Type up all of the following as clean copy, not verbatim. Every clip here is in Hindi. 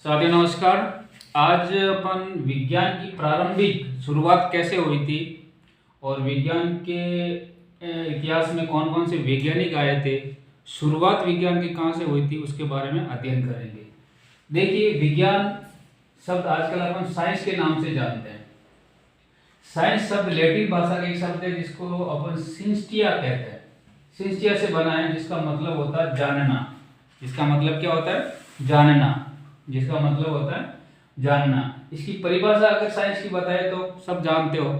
साथियों नमस्कार। आज अपन विज्ञान की प्रारंभिक शुरुआत कैसे हुई थी और विज्ञान के इतिहास में कौन कौन से वैज्ञानिक आए थे, शुरुआत विज्ञान की कहाँ से हुई थी, उसके बारे में अध्ययन करेंगे। देखिए, विज्ञान शब्द आजकल अपन साइंस के नाम से जानते हैं। साइंस शब्द लैटिन भाषा का एक शब्द है जिसको अपन सिंस्टिया कहते हैं। सिंस्टिया से बना है, जिसका मतलब होता है जानना। इसका मतलब क्या होता है? जानना। जिसका मतलब होता है जानना। इसकी परिभाषा अगर साइंस की बताए तो सब जानते हो,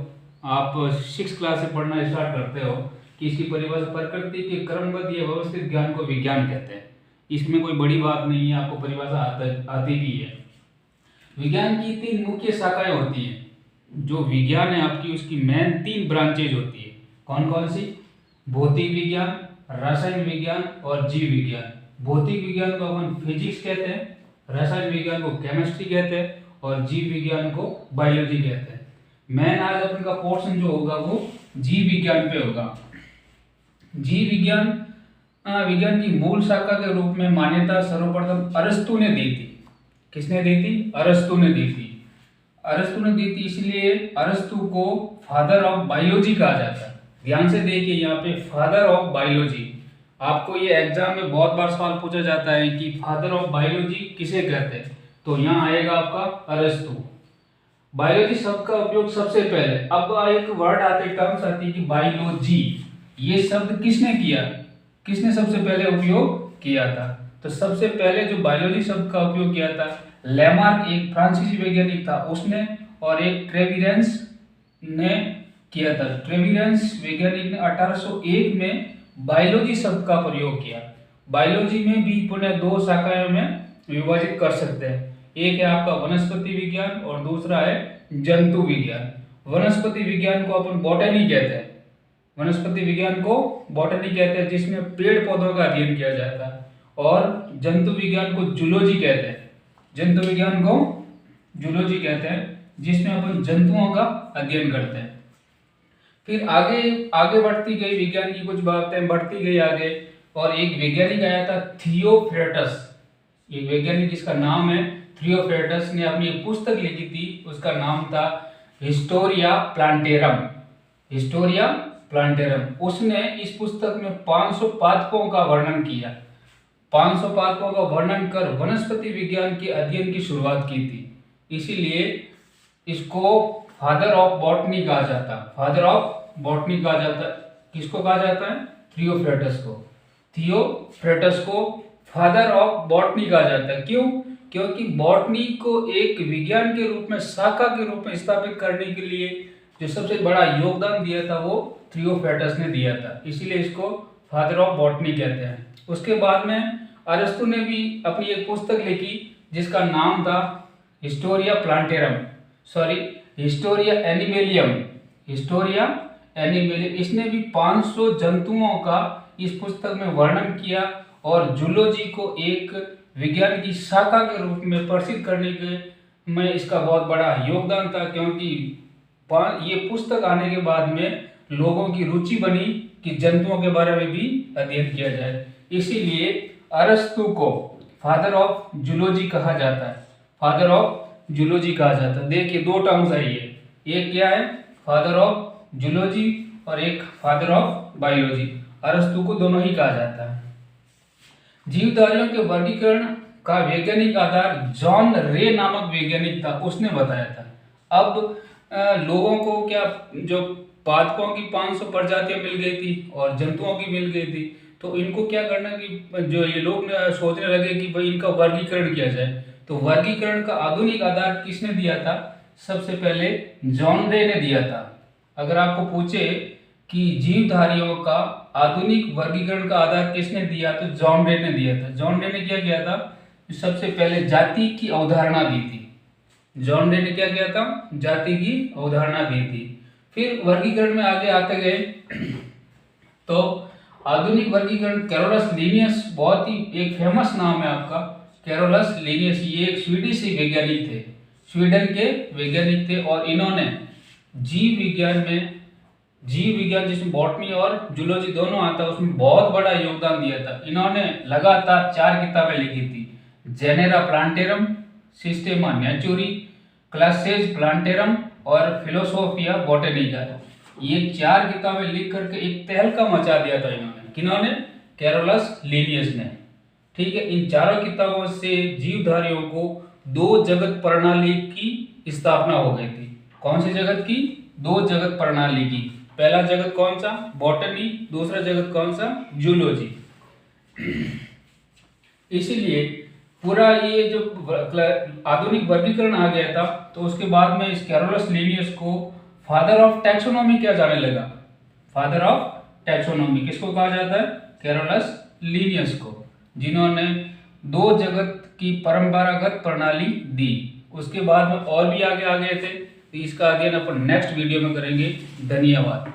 आप 6 क्लास से पढ़ना स्टार्ट करते हो कि इसकी परिभाषा प्रकृति के क्रमबद्ध या व्यवस्थित ज्ञान को विज्ञान कहते हैं। इसमें कोई बड़ी बात नहीं है, आपको परिभाषा आती भी है। विज्ञान की 3 मुख्य शाखाएं होती हैं। जो विज्ञान है आपकी, उसकी मेन 3 ब्रांचेज होती है। कौन कौन सी? भौतिक विज्ञान, रसायन विज्ञान और जीव विज्ञान। भौतिक विज्ञान को अपन फिजिक्स कहते हैं, रसायन विज्ञान को केमिस्ट्री कहते हैं और जीव विज्ञान को बायोलॉजी कहते हैं। मेन आज अपन का पोर्शन जो होगा वो जीव विज्ञान पे होगा। जीव विज्ञान विज्ञान की मूल शाखा के रूप में मान्यता सर्वप्रथम अरस्तु ने दी थी। किसने दी थी? अरस्तु ने दी थी। अरस्तु ने दी थी, इसलिए अरस्तु को फादर ऑफ बायोलॉजी कहा जाता है। ध्यान से देखिए, यहाँ पे फादर ऑफ बायोलॉजी। आपको ये एग्जाम में बहुत बार सवाल पूछा जाता है कि फादर ऑफ बायोलॉजी किसे कहते हैं, तो यहाँ आएगा आपका अरस्तु। बायोलॉजी शब्द का उपयोग सबसे पहले, अब एक वर्ड आते टर्म्स आती है कि बायोलॉजी, ये शब्द किसने किया? किसने सबसे पहले उपयोग किया था? तो सबसे पहले जो बायोलॉजी शब्द का उपयोग किया था, लेमार्क एक फ्रांसीसी वैज्ञानिक था उसने, और एक ट्रेविरेंस ने किया था। ट्रेविरेंस वैज्ञानिक ने 1801 में बायोलॉजी शब्द का प्रयोग किया। बायोलॉजी में भी पुनः 2 शाखाओं में विभाजित कर सकते हैं। एक है आपका वनस्पति विज्ञान और दूसरा है जंतु विज्ञान। वनस्पति विज्ञान को अपन बॉटनी कहते हैं। वनस्पति विज्ञान को बॉटनी कहते हैं, जिसमें पेड़ पौधों का अध्ययन किया जाता है, और जंतु विज्ञान को जूलॉजी कहते हैं। जंतु विज्ञान को जूलॉजी कहते हैं, जिसमें अपन जंतुओं का अध्ययन करते हैं। फिर आगे बढ़ती गई विज्ञान की कुछ बातें बढ़ती गई आगे, और एक वैज्ञानिक आया था थियोफ्रेटस। एक वैज्ञानिक जिसका नाम है थियोफ्रेटस ने अपनी एक पुस्तक लिखी थी, उसका नाम था हिस्टोरिया प्लांटेरम। Historia plantarum. उसने इस पुस्तक में 500 पादपों का वर्णन किया। 500 पादपों का वर्णन कर वनस्पति विज्ञान के अध्ययन की शुरुआत की थी। इसीलिए इसको फादर ऑफ बॉटनी कहा जाता है। फादर ऑफ बॉटनी कहा जाता है। किसको कहा जाता है? थियोफ्रेटस को। थियोफ्रेटस को फादर ऑफ बॉटनी कहा जाता है। क्यों? क्योंकि बॉटनी को एक विज्ञान के रूप में, शाखा के रूप में स्थापित करने के लिए जो सबसे बड़ा योगदान दिया था वो थियोफ्रेटस ने दिया था। इसीलिए इसको फादर ऑफ बॉटनी कहते हैं। उसके बाद में अरस्तु ने भी अपनी एक पुस्तक लिखी जिसका नाम था हिस्टोरिया प्लांटेरम, हिस्टोरिया एनिमेलियम। हिस्टोरिया एनिमेलियम। इसने भी 500 जंतुओं का इस पुस्तक में वर्णन किया, और जूलॉजी को एक विज्ञान की शाखा के रूप में प्रसिद्ध करने के में इसका बहुत बड़ा योगदान था। क्योंकि ये पुस्तक आने के बाद में लोगों की रुचि बनी कि जंतुओं के बारे में भी अध्ययन किया जाए। इसीलिए अरस्तु को फादर ऑफ जूलॉजी कहा जाता है। फादर ऑफ जूलॉजी कहा जाता है। देखिए, 2 टर्म्स है ये। एक क्या है? फादर ऑफ जूलॉजी, और एक फादर ऑफ बायोलॉजी। अरस्तु को दोनों ही कहा जाता है। जीवधारियों के वर्गीकरण का वैज्ञानिक आधार जॉन रे नामक वैज्ञानिक था, उसने बताया था। अब लोगों को क्या, जो पादपों की 500 प्रजातियां मिल गई थी और जंतुओं की मिल गई थी, तो इनको क्या करना कि जो ये लोग सोचने लगे कि भाई इनका वर्गीकरण किया जाए। तो वर्गीकरण का आधुनिक आधार किसने दिया था? सबसे पहले जॉन रे ने दिया था। अगर आपको पूछे कि जीवधारियों का आधुनिक वर्गीकरण का आधार किसने दिया, तो जॉन रे ने दिया था। जॉन रे ने क्या किया था? सबसे पहले जाति की अवधारणा दी थी। जॉन रे ने क्या किया था? जाति की अवधारणा दी थी। फिर वर्गीकरण में आगे आते गए तो आधुनिक वर्गीकरण कैरोलस लिनियस, बहुत ही एक फेमस नाम है आपका, कैरोलस लिनियस। ये एक स्वीडिश वैज्ञानिक थे, स्वीडन के वैज्ञानिक थे, और इन्होंने जीव विज्ञान जिसमें बॉटनी और जूलॉजी दोनों आता है, उसमें बहुत बड़ा योगदान दिया था। इन्होंने लगातार 4 किताबें लिखी थी। जेनेरा प्लांटेरम, सिस्टेमा नेचुरी, क्लासेस प्लांटेरम और फिलोसोफिया बॉटनिका। ये 4 किताबें लिख करके एक तहलका मचा दिया था इन्होंने। किन्होंने? कैरोलस लिनियस ने। ठीक है, इन चारों किताबों से जीवधारियों को 2 जगत प्रणाली की स्थापना हो गई थी। कौन सी जगत की? 2 जगत प्रणाली की। पहला जगत कौन सा? बॉटनी। दूसरा जगत कौन सा? जूलॉजी। इसीलिए पूरा ये जो आधुनिक वर्गीकरण आ गया था, तो उसके बाद में इस कैरोलस लिनियस को फादर ऑफ टैक्सोनॉमी क्या जाने लगा? फादर ऑफ टैक्सोनॉमी किसको कहा जाता है? कैरोलस लिनियस को, जिन्होंने 2 जगत की परंपरागत प्रणाली दी। उसके बाद में और भी आगे आ गए थे, तो इसका अध्ययन अपन नेक्स्ट वीडियो में करेंगे। धन्यवाद।